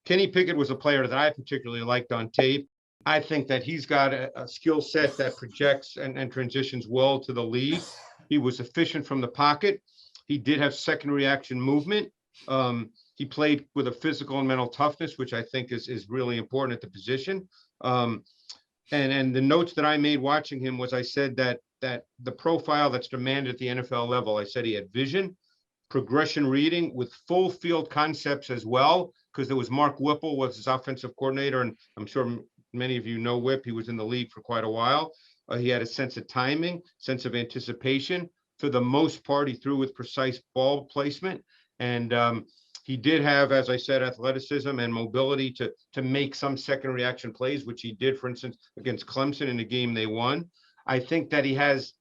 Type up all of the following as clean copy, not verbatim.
Kenny Pickett was a player that I particularly liked on tape. I think that he's got a skill set that projects and transitions well to the league. He was efficient from the pocket. He did have second reaction movement. He played with a physical and mental toughness, which I think is really important at the position. And the notes that I made watching him was I said that the profile that's demanded at the NFL level, I said he had vision, progression reading with full field concepts as well, because there was Mark Whipple was his offensive coordinator, and I'm sure many of you know Whip. He was in the league for quite a while. He had a sense of timing, sense of anticipation. For the most part, he threw with precise ball placement, and he did have, as I said, athleticism and mobility to make some second reaction plays, which he did, for instance, against Clemson in the game they won. I think that he has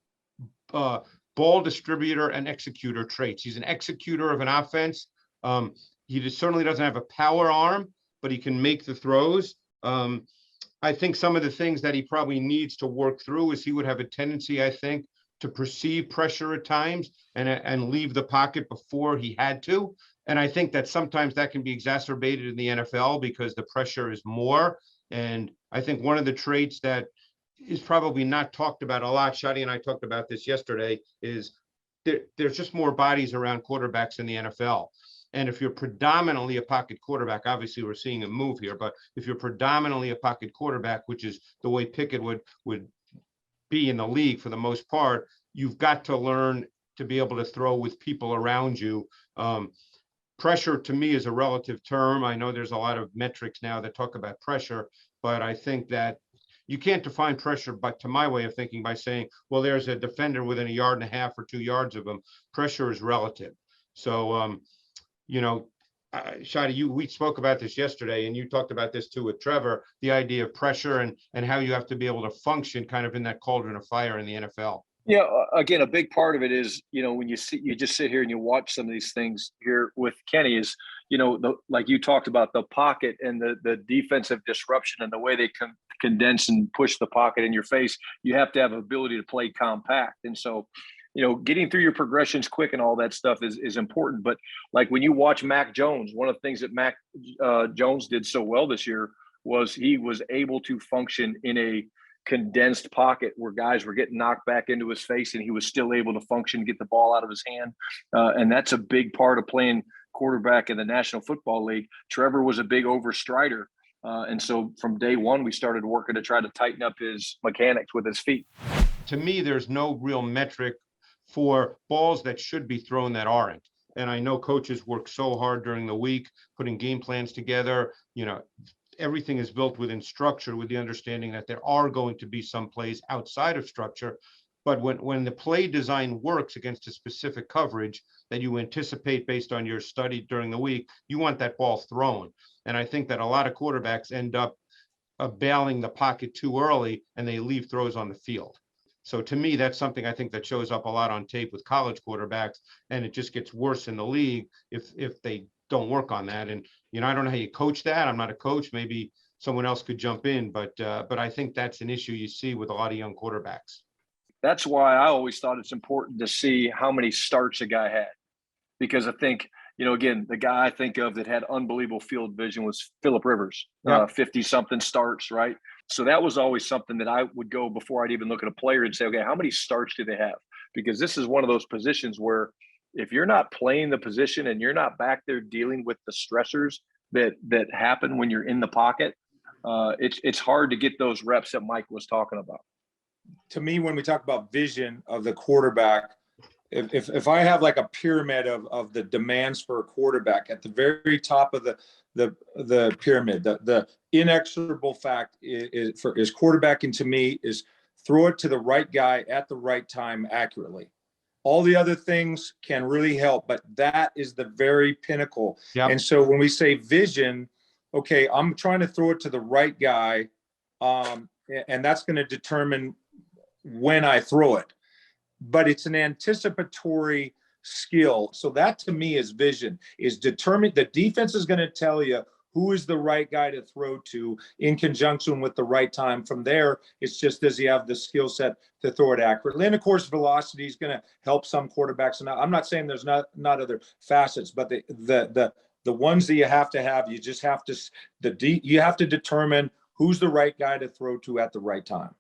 ball distributor and executor traits. He's an executor of an offense. He certainly doesn't have a power arm, but he can make the throws. I think some of the things that he probably needs to work through is he would have a tendency, I think, to perceive pressure at times and leave the pocket before he had to. And I think that sometimes that can be exacerbated in the NFL because the pressure is more. And I think one of the traits that is probably not talked about a lot, Shotty and I talked about this yesterday, is there's just more bodies around quarterbacks in the NFL. And if you're predominantly a pocket quarterback, obviously we're seeing him move here, but if you're predominantly a pocket quarterback, which is the way Pickett would be in the league for the most part, you've got to learn to be able to throw with people around you. Pressure to me is a relative term. I know there's a lot of metrics now that talk about pressure, but I think that you can't define pressure, but to my way of thinking, by saying, well, there's a defender within 1.5 yards or 2 yards of him. Pressure is relative. So, Shotty, we spoke about this yesterday, and you talked about this too with Trevor, the idea of pressure and how you have to be able to function kind of in that cauldron of fire in the NFL. Yeah, again, a big part of it is, when you just sit here and you watch some of these things here with Kenny is, like you talked about the pocket and the defensive disruption and the way they condense and push the pocket in your face. You have to have ability to play compact. And so, getting through your progressions quick and all that stuff is important. But like when you watch Mac Jones, one of the things that Mac Jones did so well this year was he was able to function in a condensed pocket where guys were getting knocked back into his face and he was still able to function, get the ball out of his hand. And that's a big part of playing quarterback in the National Football League. Trevor was a big overstrider. And so from day one, we started working to try to tighten up his mechanics with his feet. To me, there's no real metric for balls that should be thrown that aren't. And I know coaches work so hard during the week, putting game plans together, everything is built within structure with the understanding that there are going to be some plays outside of structure. But when the play design works against a specific coverage that you anticipate based on your study during the week, you want that ball thrown. And I think that a lot of quarterbacks end up bailing the pocket too early and they leave throws on the field. So to me, that's something I think that shows up a lot on tape with college quarterbacks, and it just gets worse in the league if they don't work on that. And I don't know how you coach that. I'm not a coach. Maybe someone else could jump in, but I think that's an issue you see with a lot of young quarterbacks. That's why I always thought it's important to see how many starts a guy had, because I think, again, the guy I think of that had unbelievable field vision was Phillip Rivers, 50-something starts, right? So that was always something that I would go before I'd even look at a player and say, okay, how many starts do they have? Because this is one of those positions where if you're not playing the position and you're not back there dealing with the stressors that happen when you're in the pocket, it's hard to get those reps that Mike was talking about. To me, when we talk about vision of the quarterback, if I have like a pyramid of the demands for a quarterback, at the very top of the pyramid, the inexorable fact is quarterbacking to me is throw it to the right guy at the right time accurately. All the other things can really help, but that is the very pinnacle. Yep. And so when we say vision, okay, I'm trying to throw it to the right guy, and that's going to determine when I throw it. But it's an anticipatory skill. So that to me is vision, is determined. The defense is going to tell you who is the right guy to throw to in conjunction with the right time. From there, it's just, does he have the skill set to throw it accurately? And of course, velocity is going to help some quarterbacks. And I'm not saying there's not other facets, but the the ones that you have, you just have to, you have to determine who's the right guy to throw to at the right time.